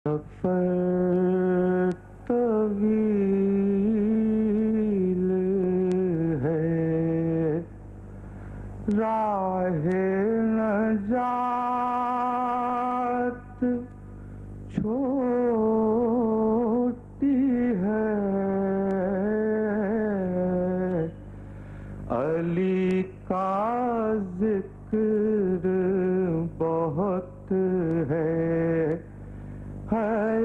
سفر طویل ہے، راہ نجات چھوٹی ہے، علی کا ذکر بہت ہے، حیات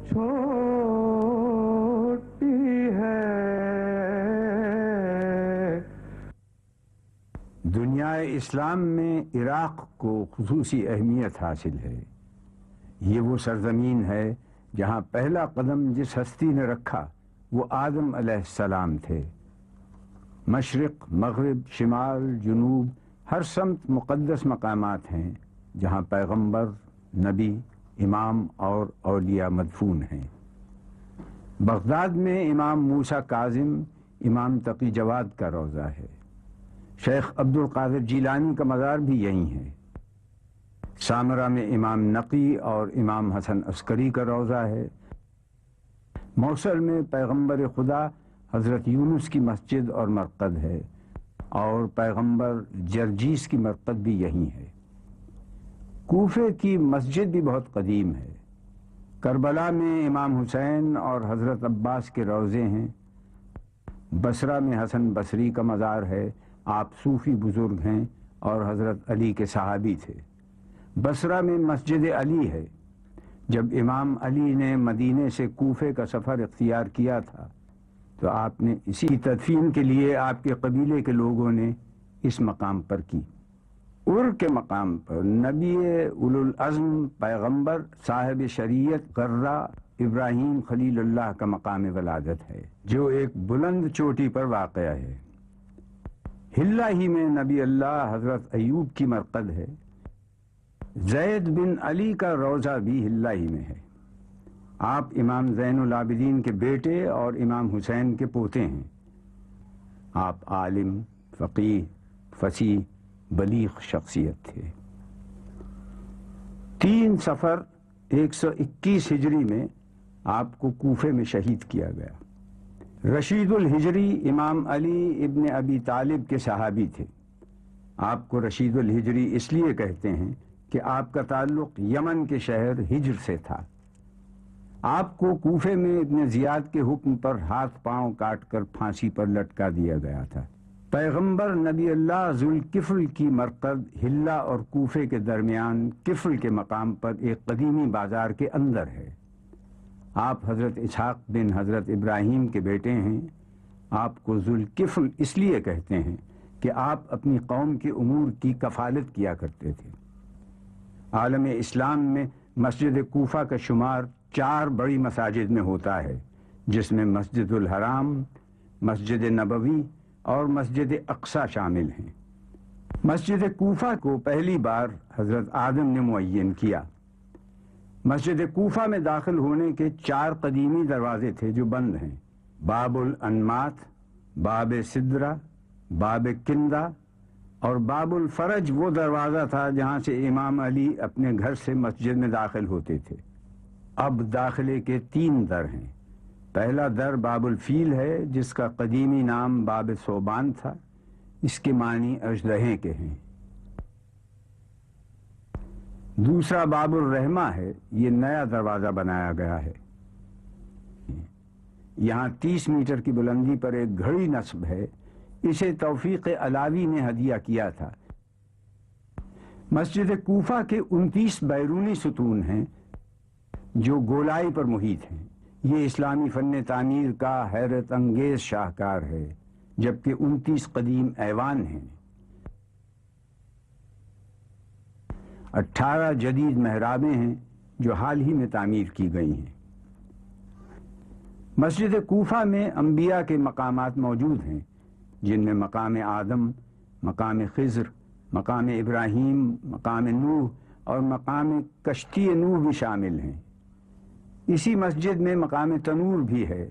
چھوٹی ہے۔ دنیا اسلام میں عراق کو خصوصی اہمیت حاصل ہے۔ یہ وہ سرزمین ہے جہاں پہلا قدم جس ہستی نے رکھا وہ آدم علیہ السلام تھے۔ مشرق، مغرب، شمال، جنوب، ہر سمت مقدس مقامات ہیں جہاں پیغمبر، نبی، امام اور اولیاء مدفون ہیں۔ بغداد میں امام موسیٰ کاظم، امام تقی جواد کا روضہ ہے۔ شیخ عبد القادر جیلانی کا مزار بھی یہیں ہے۔ سامرہ میں امام نقی اور امام حسن عسکری کا روضہ ہے۔ موصل میں پیغمبر خدا حضرت یونس کی مسجد اور مرقد ہے، اور پیغمبر جرجیس کی مرقد بھی یہیں ہے۔ کوفے کی مسجد بھی بہت قدیم ہے۔ کربلا میں امام حسین اور حضرت عباس کے روضے ہیں۔ بصرہ میں حسن بصری کا مزار ہے، آپ صوفی بزرگ ہیں اور حضرت علی کے صحابی تھے۔ بصرہ میں مسجد علی ہے۔ جب امام علی نے مدینے سے کوفے کا سفر اختیار کیا تھا تو آپ نے اسی تدفین کے لیے آپ کے قبیلے کے لوگوں نے اس مقام پر کی۔ کے مقام پر نبی اولوالعزم پیغمبر صاحب شریعت غرہ ابراہیم خلیل اللہ کا مقام ولادت ہے، جو ایک بلند چوٹی پر واقع ہے۔ ہلہ ہی میں نبی اللہ حضرت ایوب کی مرقد ہے۔ زید بن علی کا روضہ بھی ہلہ ہی میں ہے۔ آپ امام زین العابدین کے بیٹے اور امام حسین کے پوتے ہیں۔ آپ عالم، فقیہ، فصیح، بلیغ شخصیت تھے۔ 3 صفر 121 ہجری میں آپ کو کوفے میں شہید کیا گیا۔ رشید الہجری امام علی ابن ابی طالب کے صحابی تھے۔ آپ کو رشید الہجری اس لیے کہتے ہیں کہ آپ کا تعلق یمن کے شہر ہجر سے تھا۔ آپ کو کوفے میں ابن زیاد کے حکم پر ہاتھ پاؤں کاٹ کر پھانسی پر لٹکا دیا گیا تھا۔ پیغمبر نبی اللہ ذوالکفل کی مرقد ہلہ اور کوفے کے درمیان کفل کے مقام پر ایک قدیمی بازار کے اندر ہے۔ آپ حضرت اسحاق بن حضرت ابراہیم کے بیٹے ہیں۔ آپ کو ذوالکفل اس لیے کہتے ہیں کہ آپ اپنی قوم کے امور کی کفالت کیا کرتے تھے۔ عالم اسلام میں مسجد کوفہ کا شمار 4 بڑی مساجد میں ہوتا ہے، جس میں مسجد الحرام، مسجد نبوی اور مسجد اقصی شامل ہیں۔ مسجد کوفہ کو پہلی بار حضرت آدم نے معین کیا۔ مسجد کوفہ میں داخل ہونے کے 4 قدیمی دروازے تھے جو بند ہیں: باب الانمات، باب سدرہ، باب کندہ اور باب الفرج وہ دروازہ تھا جہاں سے امام علی اپنے گھر سے مسجد میں داخل ہوتے تھے۔ اب داخلے کے 3 در ہیں۔ پہلا در باب الفیل ہے، جس کا قدیمی نام باب ثوبان تھا۔ اس کے معنی اژدہے کے ہیں۔ دوسرا باب الرحمہ ہے، یہ نیا دروازہ بنایا گیا ہے۔ یہاں 30 میٹر کی بلندی پر ایک گھڑی نصب ہے، اسے توفیق علاوی نے ہدیہ کیا تھا۔ مسجد کوفہ کے 29 بیرونی ستون ہیں جو گولائی پر محیط ہیں۔ یہ اسلامی فن تعمیر کا حیرت انگیز شاہکار ہے، جبکہ 29 قدیم ایوان ہیں۔ 18 جدید محرابیں ہیں جو حال ہی میں تعمیر کی گئی ہیں۔ مسجد کوفہ میں انبیاء کے مقامات موجود ہیں، جن میں مقام آدم، مقام خضر، مقام ابراہیم، مقام نوح اور مقام کشتی نوح بھی شامل ہیں۔ اسی مسجد میں مقام تنور بھی ہے،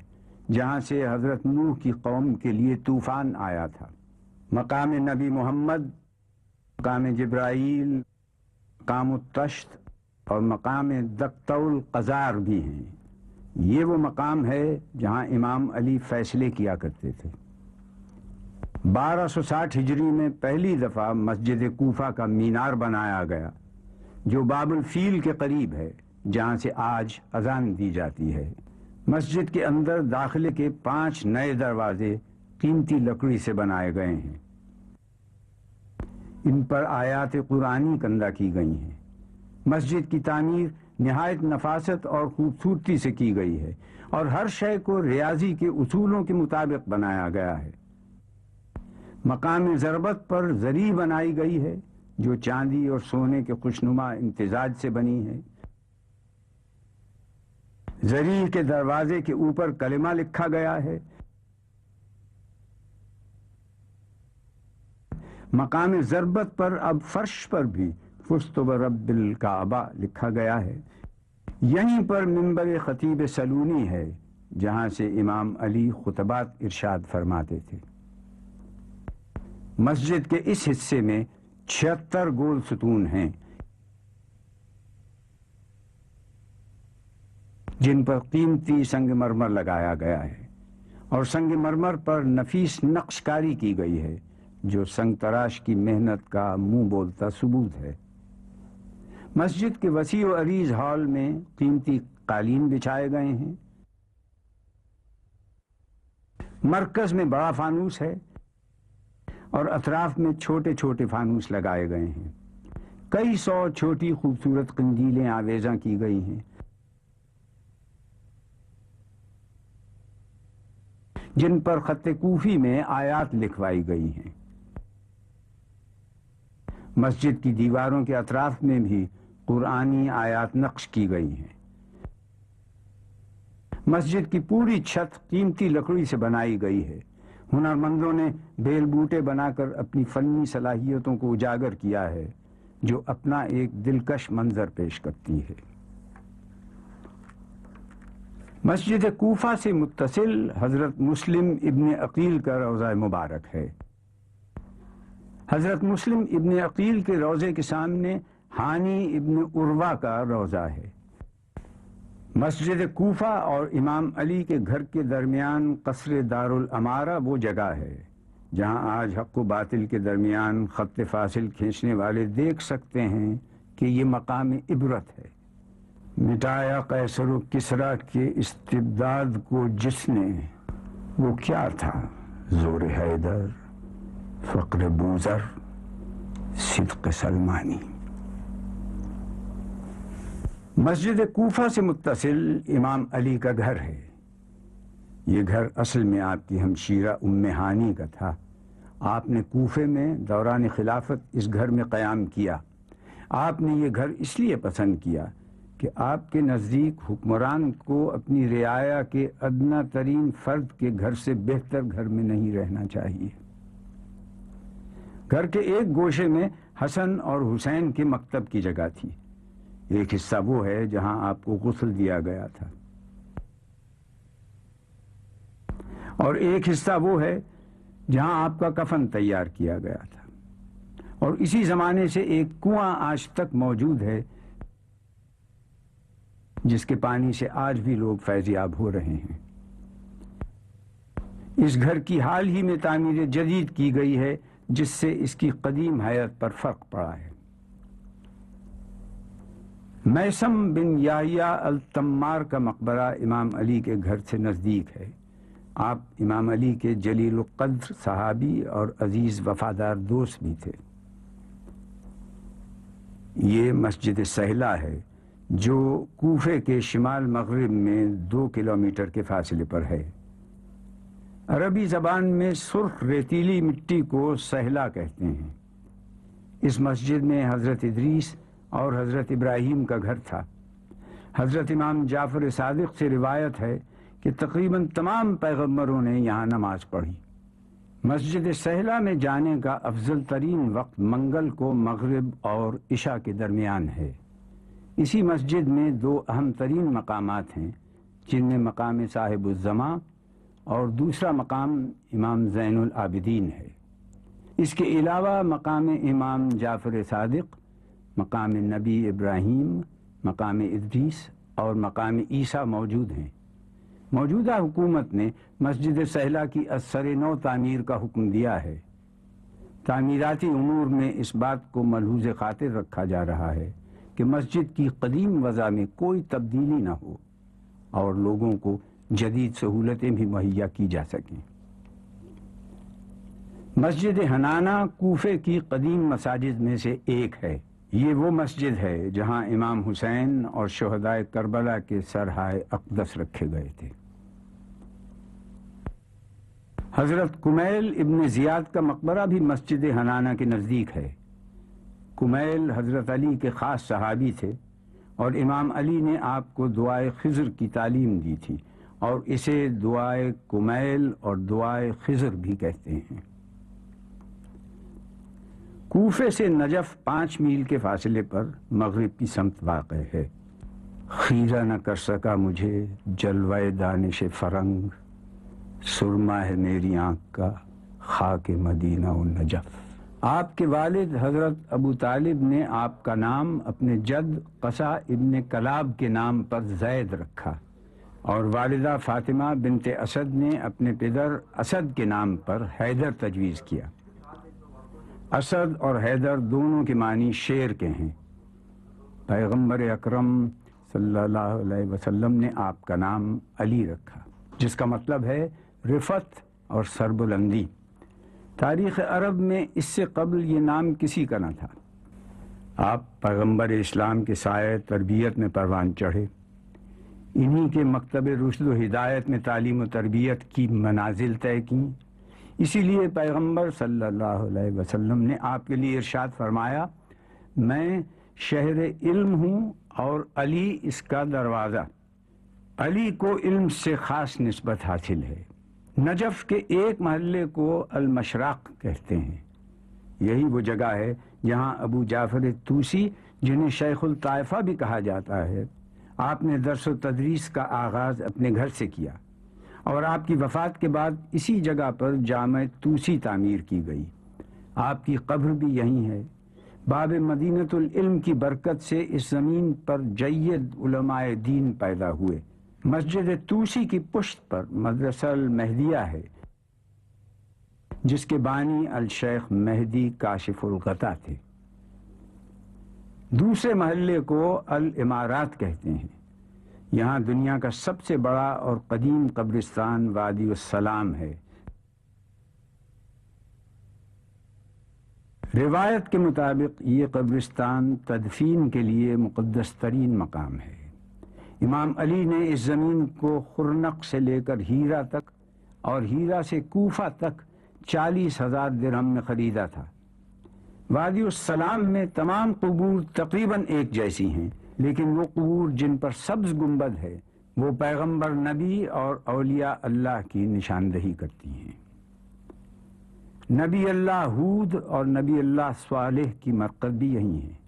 جہاں سے حضرت نوح کی قوم کے لیے طوفان آیا تھا۔ مقام نبی محمد، مقام جبرائیل مقام التشت اور مقام دقت القزار بھی ہیں۔ یہ وہ مقام ہے جہاں امام علی فیصلے کیا کرتے تھے۔ 1260 ہجری میں پہلی دفعہ مسجد کوفہ کا مینار بنایا گیا جو باب الفیل کے قریب ہے، جہاں سے آج اذان دی جاتی ہے۔ مسجد کے اندر داخلے کے 5 نئے دروازے قیمتی لکڑی سے بنائے گئے ہیں۔ ان پر آیات قرآنی کندہ کی گئی ہیں۔ مسجد کی تعمیر نہایت نفاست اور خوبصورتی سے کی گئی ہے اور ہر شے کو ریاضی کے اصولوں کے مطابق بنایا گیا ہے۔ مقام ضربت پر زری بنائی گئی ہے جو چاندی اور سونے کے خوشنما امتزاج سے بنی ہے۔ زری کے دروازے کے اوپر کلمہ لکھا گیا ہے۔ مقام ضربت پر اب فرش پر بھی فزت برب الکعبہ لکھا گیا ہے۔ یہیں پر منبر خطیب سلونی ہے جہاں سے امام علی خطبات ارشاد فرماتے تھے۔ مسجد کے اس حصے میں 76 گول ستون ہیں جن پر قیمتی سنگ مرمر لگایا گیا ہے اور سنگ مرمر پر نفیس نقش کاری کی گئی ہے جو سنگ تراش کی محنت کا منہ بولتا ثبوت ہے۔ مسجد کے وسیع و عریض ہال میں قیمتی قالین بچھائے گئے ہیں۔ مرکز میں بڑا فانوس ہے اور اطراف میں چھوٹے چھوٹے فانوس لگائے گئے ہیں۔ کئی 100 چھوٹی خوبصورت قندیلیں آویزاں کی گئی ہیں جن پر خط کوفی میں آیات لکھوائی گئی ہیں۔ مسجد کی دیواروں کے اطراف میں بھی قرآنی آیات نقش کی گئی ہیں۔ مسجد کی پوری چھت قیمتی لکڑی سے بنائی گئی ہے۔ ہنرمندوں نے بیل بوٹے بنا کر اپنی فنی صلاحیتوں کو اجاگر کیا ہے جو اپنا ایک دلکش منظر پیش کرتی ہے۔ مسجد کوفہ سے متصل حضرت مسلم ابن عقیل کا روضہ مبارک ہے۔ حضرت مسلم ابن عقیل کے روضے کے سامنے ہانی ابن عروہ کا روضہ ہے۔ مسجد کوفہ اور امام علی کے گھر کے درمیان قصر دارالامارہ وہ جگہ ہے جہاں آج حق و باطل کے درمیان خط فاصل کھینچنے والے دیکھ سکتے ہیں کہ یہ مقام عبرت ہے۔ مٹایا قیصر و کسریٰ کے استبداد کو جس نے، وہ کیا تھا؟ زور حیدر، فقر بوذر، صدق سلمانی۔ مسجد کوفہ سے متصل امام علی کا گھر ہے۔ یہ گھر اصل میں آپ کی ہمشیرہ ام ہانی کا تھا۔ آپ نے کوفے میں دوران خلافت اس گھر میں قیام کیا۔ آپ نے یہ گھر اس لیے پسند کیا کہ آپ کے نزدیک حکمران کو اپنی رعایا کے ادنیٰ ترین فرد کے گھر سے بہتر گھر میں نہیں رہنا چاہیے۔ گھر کے ایک گوشے میں حسن اور حسین کے مکتب کی جگہ تھی۔ ایک حصہ وہ ہے جہاں آپ کو غسل دیا گیا تھا اور ایک حصہ وہ ہے جہاں آپ کا کفن تیار کیا گیا تھا، اور اسی زمانے سے ایک کنواں آج تک موجود ہے جس کے پانی سے آج بھی لوگ فیض یاب ہو رہے ہیں۔ اس گھر کی حال ہی میں تعمیر جدید کی گئی ہے جس سے اس کی قدیم حیت پر فرق پڑا ہے۔ میثم بن یحییٰ التمار کا مقبرہ امام علی کے گھر سے نزدیک ہے۔ آپ امام علی کے جلیل القدر صحابی اور عزیز وفادار دوست بھی تھے۔ یہ مسجد سہلہ ہے جو کوفے کے شمال مغرب میں 2 کلومیٹر کے فاصلے پر ہے۔ عربی زبان میں سرخ ریتیلی مٹی کو سہلہ کہتے ہیں۔ اس مسجد میں حضرت ادریس اور حضرت ابراہیم کا گھر تھا۔ حضرت امام جعفر صادق سے روایت ہے کہ تقریباً تمام پیغمبروں نے یہاں نماز پڑھی۔ مسجد سہلہ میں جانے کا افضل ترین وقت منگل کو مغرب اور عشاء کے درمیان ہے۔ اسی مسجد میں 2 اہم ترین مقامات ہیں جن میں مقام صاحب الزماں اور دوسرا مقام امام زین العابدین ہے۔ اس کے علاوہ مقام امام جعفر صادق، مقام نبی ابراہیم، مقام ادریس اور مقام عیسیٰ موجود ہیں۔ موجودہ حکومت نے مسجد سہلہ کی ازسر نو تعمیر کا حکم دیا ہے۔ تعمیراتی امور میں اس بات کو ملحوظ خاطر رکھا جا رہا ہے کہ مسجد کی قدیم وضع میں کوئی تبدیلی نہ ہو اور لوگوں کو جدید سہولتیں بھی مہیا کی جا سکیں۔ مسجد حنانہ کوفے کی قدیم مساجد میں سے ایک ہے۔ یہ وہ مسجد ہے جہاں امام حسین اور شہدائے کربلا کے سرہائے اقدس رکھے گئے تھے۔ حضرت کمیل ابن زیاد کا مقبرہ بھی مسجد حنانہ کے نزدیک ہے۔ کمیل حضرت علی کے خاص صحابی تھے اور امام علی نے آپ کو دعائے خضر کی تعلیم دی تھی اور اسے دعائے کمیل اور دعائے خضر بھی کہتے ہیں۔ کوفے سے نجف 5 میل کے فاصلے پر مغرب کی سمت واقع ہے۔ خیرہ نہ کر سکا مجھے جلوہ دانش فرنگ، سرما ہے میری آنکھ کا خاک مدینہ و نجف۔ آپ کے والد حضرت ابو طالب نے آپ کا نام اپنے جد قصہ ابن کلاب کے نام پر زید رکھا اور والدہ فاطمہ بنت اسد نے اپنے پدر اسد کے نام پر حیدر تجویز کیا۔ اسد اور حیدر دونوں کے معنی شیر کے ہیں۔ پیغمبر اکرم صلی اللہ علیہ وسلم نے آپ کا نام علی رکھا، جس کا مطلب ہے رفعت اور سربلندی۔ تاریخ عرب میں اس سے قبل یہ نام کسی کا نہ تھا۔ آپ پیغمبر اسلام کے سائے تربیت میں پروان چڑھے، انہی کے مکتب رشد و ہدایت میں تعلیم و تربیت کی منازل طے کیں۔ اسی لیے پیغمبر صلی اللہ علیہ وسلم نے آپ کے لیے ارشاد فرمایا، میں شہر علم ہوں اور علی اس کا دروازہ۔ علی کو علم سے خاص نسبت حاصل ہے۔ نجف کے ایک محلے کو المشراق کہتے ہیں۔ یہی وہ جگہ ہے جہاں ابو جعفر طوسی، جنہیں شیخ الطائفہ بھی کہا جاتا ہے، آپ نے درس و تدریس کا آغاز اپنے گھر سے کیا اور آپ کی وفات کے بعد اسی جگہ پر جامع طوسی تعمیر کی گئی۔ آپ کی قبر بھی یہیں ہے۔ باب مدینۃ العلم کی برکت سے اس زمین پر جید علماء دین پیدا ہوئے۔ مسجد طوسی کی پشت پر مدرسہ المہدیہ ہے، جس کے بانی الشیخ مہدی کاشف الغطا تھے۔ دوسرے محلے کو الامارات کہتے ہیں۔ یہاں دنیا کا سب سے بڑا اور قدیم قبرستان وادی السلام ہے۔ روایت کے مطابق یہ قبرستان تدفین کے لیے مقدس ترین مقام ہے۔ امام علی نے اس زمین کو خرنق سے لے کر ہیرا تک اور ہیرا سے کوفہ تک 40,000 درہم میں خریدا تھا۔ وادی السلام میں تمام قبور تقریباً ایک جیسی ہیں، لیکن وہ قبور جن پر سبز گنبد ہے وہ پیغمبر، نبی اور اولیاء اللہ کی نشاندہی کرتی ہیں۔ نبی اللہ ہود اور نبی اللہ صالح کی مرقد بھی یہی ہے۔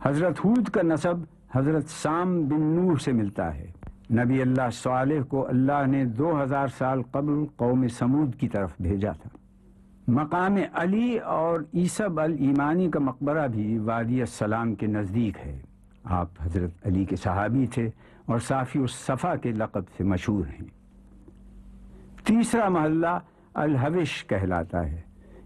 حضرت ہود کا نسب حضرت سام بن نوح سے ملتا ہے۔ نبی اللہ صالح کو اللہ نے 2000 سال قبل قوم سمود کی طرف بھیجا تھا۔ مقام علی اور عیسب الایمانی کا مقبرہ بھی وادی السلام کے نزدیک ہے۔ آپ حضرت علی کے صحابی تھے اور صافی الصفا کے لقب سے مشہور ہیں۔ تیسرا محلہ الحوش کہلاتا ہے۔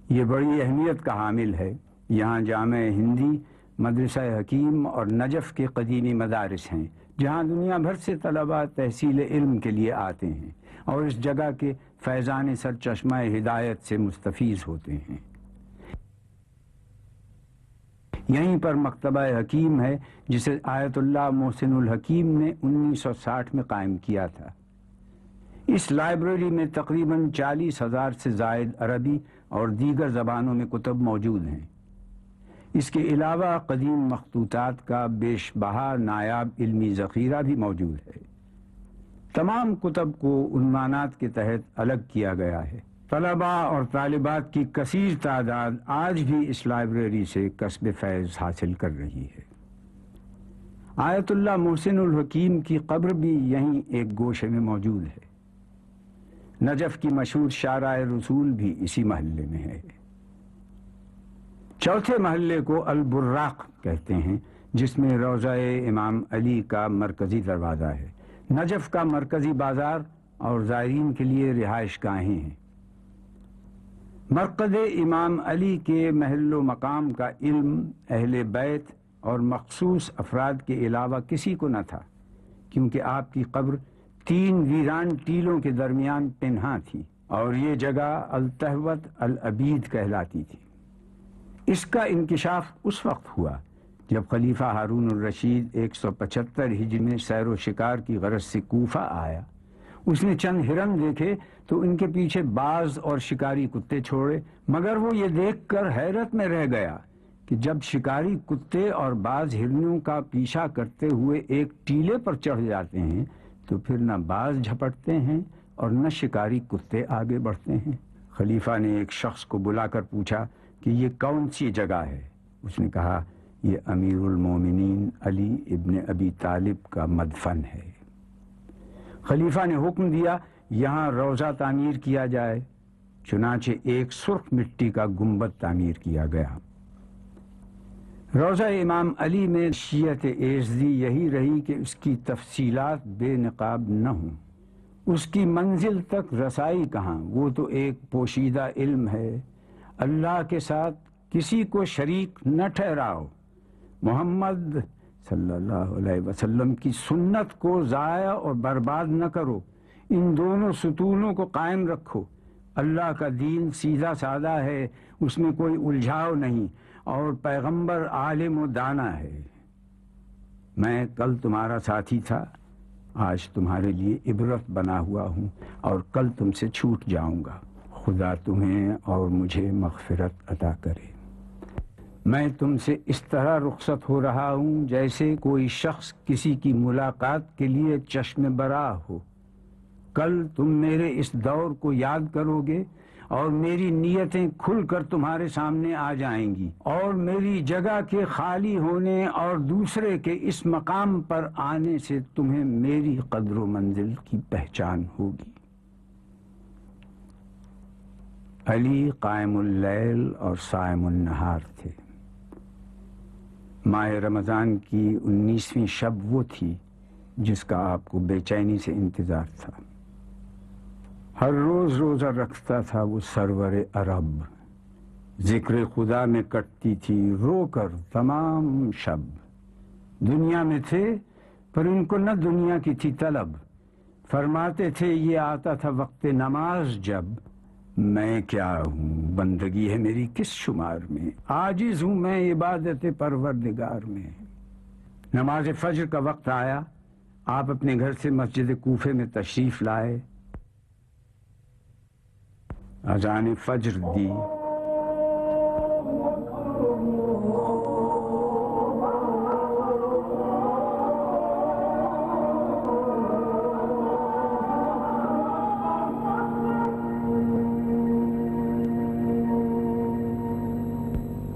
یہ بڑی اہمیت کا حامل ہے۔ یہاں جامع ہندی، مدرسہ حکیم اور نجف کے قدیمی مدارس ہیں، جہاں دنیا بھر سے طلباء تحصیل علم کے لیے آتے ہیں اور اس جگہ کے فیضان سرچشمہ ہدایت سے مستفیض ہوتے ہیں۔ یہیں پر مکتبہ حکیم ہے، جسے آیت اللہ محسن الحکیم نے 1960 میں قائم کیا تھا۔ اس لائبریری میں تقریباً 40,000 سے زائد عربی اور دیگر زبانوں میں کتب موجود ہیں۔ اس کے علاوہ قدیم مخطوطات کا بیش بہا نایاب علمی ذخیرہ بھی موجود ہے۔ تمام کتب کو عنوانات کے تحت الگ کیا گیا ہے۔ طلباء اور طالبات کی کثیر تعداد آج بھی اس لائبریری سے کسب فیض حاصل کر رہی ہے۔ آیت اللہ محسن الحکیم کی قبر بھی یہیں ایک گوشے میں موجود ہے۔ نجف کی مشہور شارع رسول بھی اسی محلے میں ہے۔ چوتھے محلے کو البراق کہتے ہیں، جس میں روضہ امام علی کا مرکزی دروازہ ہے۔ نجف کا مرکزی بازار اور زائرین کے لیے رہائش گاہیں ہیں۔ مرقد امام علی کے محل و مقام کا علم اہل بیت اور مخصوص افراد کے علاوہ کسی کو نہ تھا، کیونکہ آپ کی قبر 3 ویران ٹیلوں کے درمیان پنہاں تھی اور یہ جگہ التہوت العبید کہلاتی تھی۔ اس کا انکشاف اس وقت ہوا جب خلیفہ ہارون الرشید 175 ہجری میں سیر و شکار کی غرض سے کوفہ آیا۔ اس نے چند ہرن دیکھے تو ان کے پیچھے باز اور شکاری کتے چھوڑے، مگر وہ یہ دیکھ کر حیرت میں رہ گیا کہ جب شکاری کتے اور باز ہرنوں کا پیچھا کرتے ہوئے ایک ٹیلے پر چڑھ جاتے ہیں تو پھر نہ باز جھپٹتے ہیں اور نہ شکاری کتے آگے بڑھتے ہیں۔ خلیفہ نے ایک شخص کو بلا کر پوچھا کہ یہ کون سی جگہ ہے؟ اس نے کہا یہ امیر المومنین علی ابن ابی طالب کا مدفن ہے۔ خلیفہ نے حکم دیا یہاں روضہ تعمیر کیا جائے، چنانچہ ایک سرخ مٹی کا گنبد تعمیر کیا گیا۔ روضہ امام علی میں شیعت ایزدی یہی رہی کہ اس کی تفصیلات بے نقاب نہ ہوں۔ اس کی منزل تک رسائی کہاں، وہ تو ایک پوشیدہ علم ہے۔ اللہ کے ساتھ کسی کو شریک نہ ٹھہراؤ، محمد صلی اللہ علیہ وسلم کی سنت کو ضائع اور برباد نہ کرو، ان دونوں ستونوں کو قائم رکھو۔ اللہ کا دین سیدھا سادہ ہے، اس میں کوئی الجھاؤ نہیں، اور پیغمبر عالم و دانا ہے۔ میں کل تمہارا ساتھی تھا، آج تمہارے لیے عبرت بنا ہوا ہوں اور کل تم سے چھوٹ جاؤں گا۔ خدا تمہیں اور مجھے مغفرت عطا کرے۔ میں تم سے اس طرح رخصت ہو رہا ہوں جیسے کوئی شخص کسی کی ملاقات کے لیے چشم براہ ہو۔ کل تم میرے اس دور کو یاد کرو گے اور میری نیتیں کھل کر تمہارے سامنے آ جائیں گی، اور میری جگہ کے خالی ہونے اور دوسرے کے اس مقام پر آنے سے تمہیں میری قدر و منزل کی پہچان ہوگی۔ علی قائم اللیل اور صائم النہار تھے۔ ماہ رمضان کی 19ویں شب وہ تھی جس کا آپ کو بے چینی سے انتظار تھا۔ ہر روز روزہ رکھتا تھا وہ سرور عرب، ذکر خدا میں کٹتی تھی رو کر تمام شب۔ دنیا میں تھے پر ان کو نہ دنیا کی تھی طلب، فرماتے تھے یہ آتا تھا وقت نماز جب، میں کیا ہوں بندگی ہے میری کس شمار میں، عاجز ہوں میں عبادت پروردگار میں۔ نماز فجر کا وقت آیا، آپ اپنے گھر سے مسجد کوفے میں تشریف لائے، اذان فجر دی۔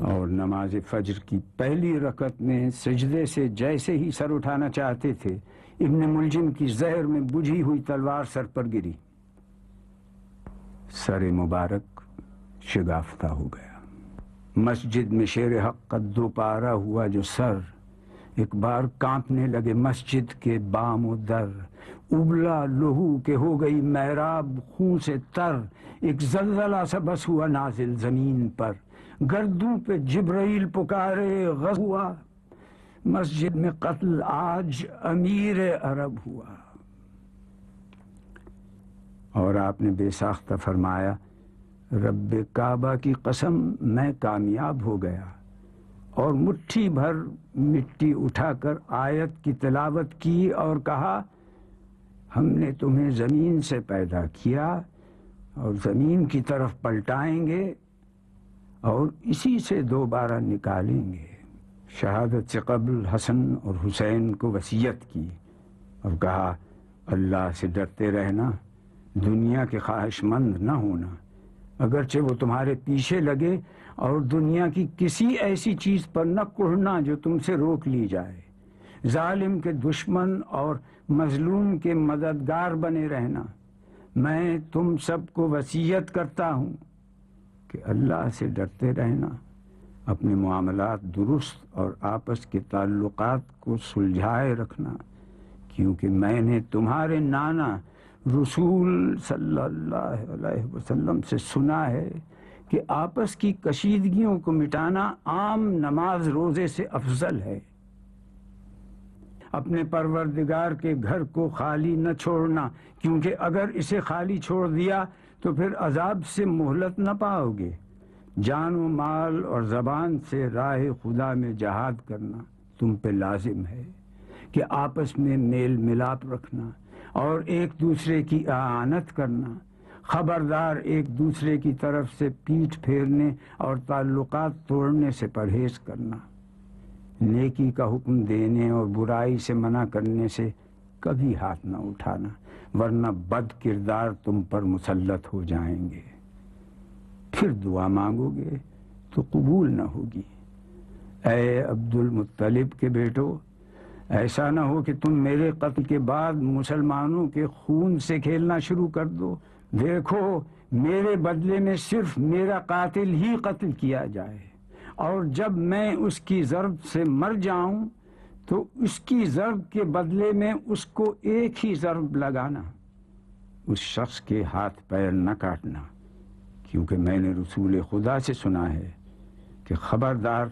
اور نماز فجر کی پہلی رکعت میں سجدے سے جیسے ہی سر اٹھانا چاہتے تھے، ابن ملجم کی زہر میں بجھی ہوئی تلوار سر پر گری، سر مبارک شگافتہ ہو گیا۔ مسجد میں شیر حق کا دوپارہ ہوا جو سر، ایک بار کانپنے لگے مسجد کے بام و در، ابلا لہو کہ ہو گئی محراب خون سے تر، ایک زلزلہ سا بس ہوا نازل زمین پر، گردوں پہ جبرائیل پکارے غز ہوا، مسجد میں قتل آج امیر عرب ہوا۔ اور آپ نے بے ساختہ فرمایا رب کعبہ کی قسم میں کامیاب ہو گیا، اور مٹھی بھر مٹی اٹھا کر آیت کی تلاوت کی اور کہا ہم نے تمہیں زمین سے پیدا کیا اور زمین کی طرف پلٹائیں گے اور اسی سے دوبارہ نکالیں گے۔ شہادت سے قبل حسن اور حسین کو وصیت کی اور کہا اللہ سے ڈرتے رہنا، دنیا کے خواہش مند نہ ہونا، اگرچہ وہ تمہارے پیچھے لگے، اور دنیا کی کسی ایسی چیز پر نہ کڑھنا جو تم سے روک لی جائے، ظالم کے دشمن اور مظلوم کے مددگار بنے رہنا۔ میں تم سب کو وصیت کرتا ہوں کہ اللہ سے ڈرتے رہنا اپنے معاملات درست اور آپس کے تعلقات کو سلجھائے رکھنا، کیونکہ میں نے تمہارے نانا رسول صلی اللہ علیہ وسلم سے سنا ہے کہ آپس کی کشیدگیوں کو مٹانا عام نماز روزے سے افضل ہے۔ اپنے پروردگار کے گھر کو خالی نہ چھوڑنا، کیونکہ اگر اسے خالی چھوڑ دیا تو پھر عذاب سے مہلت نہ پاؤ گے۔ جان و مال اور زبان سے راہ خدا میں جہاد کرنا تم پہ لازم ہے کہ آپس میں میل ملاپ رکھنا اور ایک دوسرے کی اعانت کرنا۔ خبردار ایک دوسرے کی طرف سے پیٹھ پھیرنے اور تعلقات توڑنے سے پرہیز کرنا۔ نیکی کا حکم دینے اور برائی سے منع کرنے سے کبھی ہاتھ نہ اٹھانا، ورنہ بد کردار تم پر مسلط ہو جائیں گے۔ پھر دعا مانگو گے تو قبول نہ ہوگی۔ اے عبد المطلب کے بیٹو، ایسا نہ ہو کہ تم میرے قتل کے بعد مسلمانوں کے خون سے کھیلنا شروع کر دو۔ دیکھو، میرے بدلے میں صرف میرا قاتل ہی قتل کیا جائے، اور جب میں اس کی ضرب سے مر جاؤں تو اس کی ضرب کے بدلے میں اس کو ایک ہی ضرب لگانا، اس شخص کے ہاتھ پیر نہ کاٹنا، کیونکہ میں نے رسول خدا سے سنا ہے کہ خبردار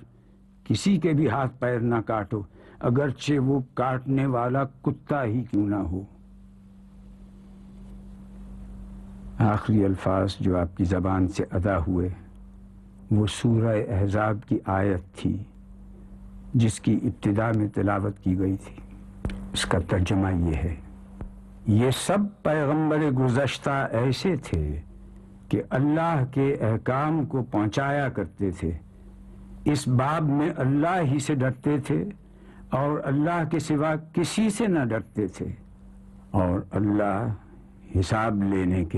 کسی کے بھی ہاتھ پیر نہ کاٹو، اگرچہ وہ کاٹنے والا کتا ہی کیوں نہ ہو۔ آخری الفاظ جو آپ کی زبان سے ادا ہوئے وہ سورہ احزاب کی آیت تھی جس کی ابتدا میں تلاوت کی گئی تھی۔ اس کا ترجمہ یہ ہے: یہ سب پیغمبر گزشتہ ایسے تھے کہ اللہ کے احکام کو پہنچایا کرتے تھے، اس باب میں اللہ ہی سے ڈرتے تھے اور اللہ کے سوا کسی سے نہ ڈرتے تھے، اور اللہ حساب لینے کے